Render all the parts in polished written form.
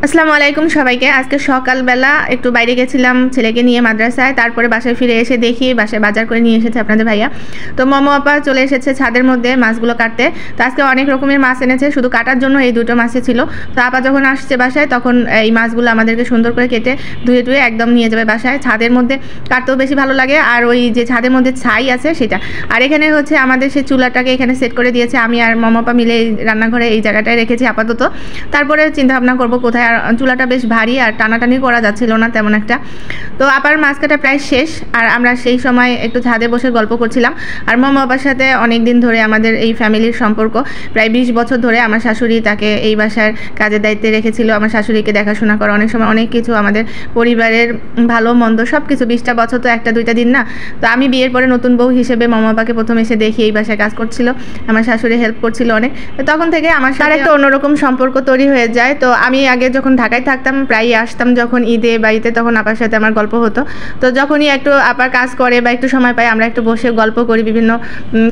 আসসালামু আলাইকুম সবাইকে। আজকে সকালবেলা একটু বাইরে গেছিলাম ছেলেকে নিয়ে মাদ্রাসায়, তারপরে বাসায় ফিরে এসে দেখি বাসায় বাজার করে নিয়ে এসেছে আপনাদের ভাইয়া। তো মমো আপা চলে এসেছে ছাদের মধ্যে মাছগুলো কাটতে। তো আজকে অনেক রকমের মাছ এনেছে, শুধু কাটার জন্য এই দুটো মাছই ছিল। তো আপা যখন আসছে বাসায় তখন এই মাছগুলো আমাদেরকে সুন্দর করে কেটে ধুয়ে ধুয়ে একদম নিয়ে যাবে বাসায়। ছাদের মধ্যে কাটতেও বেশি ভালো লাগে, আর ওই যে ছাদের মধ্যে ছাই আছে সেটা। আর এখানে হচ্ছে আমাদের সেই চুলাটাকে এখানে সেট করে দিয়েছে, আমি আর মমো আপা মিলে এই রান্নাঘরে এই জায়গাটায় রেখেছি আপাতত। তারপরে চিন্তা ভাবনা করবো কোথায়। আর চুলাটা বেশ ভারী আর টানাটানি করা যাচ্ছিল না তেমন একটা। তো আপার মাছ কাটা প্রায় শেষ, আর আমরা সেই সময় একটু ছাদে বসে গল্প করছিলাম। আর মমো আপার সাথে অনেক দিন ধরে আমাদের এই ফ্যামিলির সম্পর্ক, প্রায় 20 বছর ধরে। আমার শাশুড়ি তাকে এই বাসার কাজের দায়িত্বে রেখেছিল, আমার শাশুড়িকে দেখাশোনা করা, অনেক সময় অনেক কিছু আমাদের পরিবারের ভালো মন্দ সব কিছু। 20টা বছর তো একটা দুইটা দিন না। তো আমি বিয়ের পরে নতুন বউ হিসেবে মমো আপাকে প্রথম এসে দেখি এই বাসায় কাজ করছিল, আমার শাশুড়ি হেল্প করছিল অনেক। তো তখন থেকে আমার সাথে একটা অন্যরকম সম্পর্ক তৈরি হয়ে যায়। তো আমি আগে যখন ঢাকায় থাকতাম প্রায়ই আসতাম, যখন ঈদে বাড়িতে তখন আপার সাথে আমার গল্প হতো। তো যখনই একটু আপার কাজ করে বা একটু সময় পাই আমরা একটু বসে গল্প করি, বিভিন্ন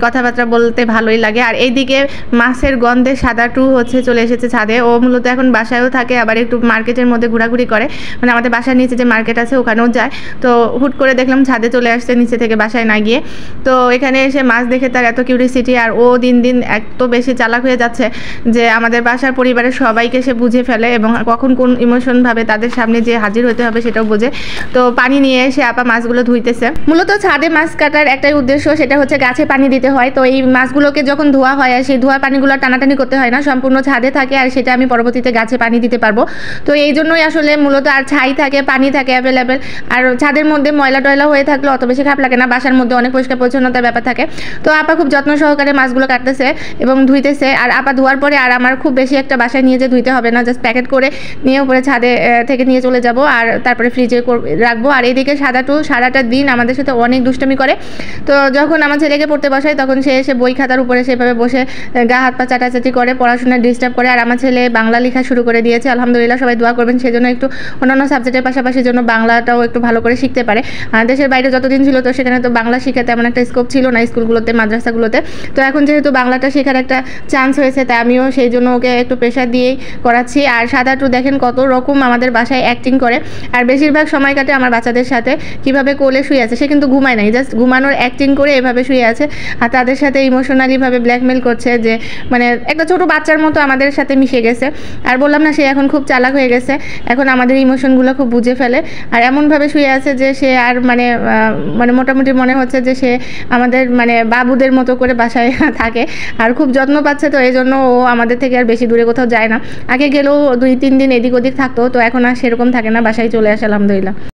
কথাবার্তা বলতে ভালোই লাগে। আর এইদিকে মাছের গন্ধে সাদাটু হচ্ছে চলে এসেছে ছাদে। ও মূলত এখন বাসায়ও থাকে, আবার একটু মার্কেটের মধ্যে ঘোরাঘুরি করে, মানে আমাদের বাসার নিচে যে মার্কেট আছে ওখানেও যায়। তো হুট করে দেখলাম ছাদে চলে আসছে নিচে থেকে, বাসায় না গিয়ে। তো এখানে এসে মাছ দেখে তার এত কিউরিসিটি, আর ও দিন দিন এত বেশি চালাক হয়ে যাচ্ছে যে আমাদের বাসার পরিবারের সবাইকে সে বুঝে ফেলে এবং কখন কোন ইমোশনভাবে তাদের সামনে যে হাজির হতে হবে সেটাও বোঝে। তো পানি নিয়ে এসে আপা মাছগুলো ধুইতেছে। মূলত ছাদে মাছ কাটার একটাই উদ্দেশ্য, সেটা হচ্ছে গাছে পানি দিতে হয়। তো এই মাছগুলোকে যখন ধোয়া হয় আর সেই ধোয়া পানিগুলো টানাটানি করতে হয় না, সম্পূর্ণ ছাদে থাকে, আর সেটা আমি পরবর্তীতে গাছে পানি দিতে পারবো। তো এই জন্যই আসলে মূলত, আর ছাই থাকে, পানি থাকে অ্যাভেলেবেল। আর ছাদের মধ্যে ময়লা টয়লা হয়ে থাকলে অত বেশি খারাপ লাগে না, বাসার মধ্যে অনেক পরিষ্কার পরিচ্ছন্নতার ব্যাপার থাকে। তো আপা খুব যত্ন সহকারে মাছগুলো কাটতেছে এবং ধুইতেছে। আর আপা ধোয়ার পরে আর আমার খুব বেশি একটা বাসায় নিয়ে যে ধুইতে হবে না, জাস্ট প্যাকেট করে নিয়ে উপরে ছাদে থেকে নিয়ে চলে যাব, আর তারপরে ফ্রিজে রাখবো। আর এইদিকে সারাটা দিন আমাদের সাথে অনেক দুষ্টামি করে। তো যখন আমার ছেলেকে পড়তে বসাই তখন সে এসে বই খাতার উপরে সেভাবে বসে গা হাত পা চাটাচাটি করে, পড়াশোনায় ডিস্টার্ব করে। আর আমার ছেলে বাংলা লেখা শুরু করে দিয়েছে, আলহামদুলিল্লাহ, সবাই দোয়া করবেন সেজন্য। একটু অন্যান্য সাবজেক্টের পাশাপাশি জন্য বাংলাটাও একটু ভালো করে শিখতে পারে। দেশের বাইরে যতদিন ছিল তো সেখানে তো বাংলা শেখা তেমন একটা স্কোপ ছিল না স্কুলগুলোতে, মাদ্রাসাগুলোতে। তো এখন যেহেতু বাংলাটা শেখার একটা চান্স হয়েছে, তাই আমিও সেই জন্য ওকে একটু প্রেশার দিয়েই করাচ্ছি। আর সাদাটু দেখেন কত রকম আমাদের বাসায় অ্যাক্টিং করে, আর বেশিরভাগ সময় কাটে আমার বাচ্চাদের সাথে। কিভাবে কোলে শুয়ে আছে, সে কিন্তু ঘুমায় নাই, জাস্ট ঘুমানোর অ্যাক্টিং করে এভাবে শুয়ে আছে, আর তাদের সাথে ইমোশনালিভাবে ব্ল্যাকমেল করছে, যে মানে একটা ছোট বাচ্চার মতো আমাদের সাথে মিশে গেছে। আর বললাম না, সে এখন খুব চালাক হয়ে গেছে, এখন আমাদের ইমোশনগুলো খুব বুঝে ফেলে। আর এমনভাবে শুয়ে আছে যে সে আর মানে মোটামুটি মনে হচ্ছে যে সে আমাদের মানে বাবুদের মতো করে বাসায় থাকে, আর খুব যত্ন পাচ্ছে। তো এই জন্য ও আমাদের থেকে আর বেশি দূরে কোথাও যায় না। আগে গেলেও 2-3 দিন এদিক ওদিক থাকতো, তো এখন আর সেরকম থাকে না, বাসায় চলে আসে আলহামদুলিল্লাহ।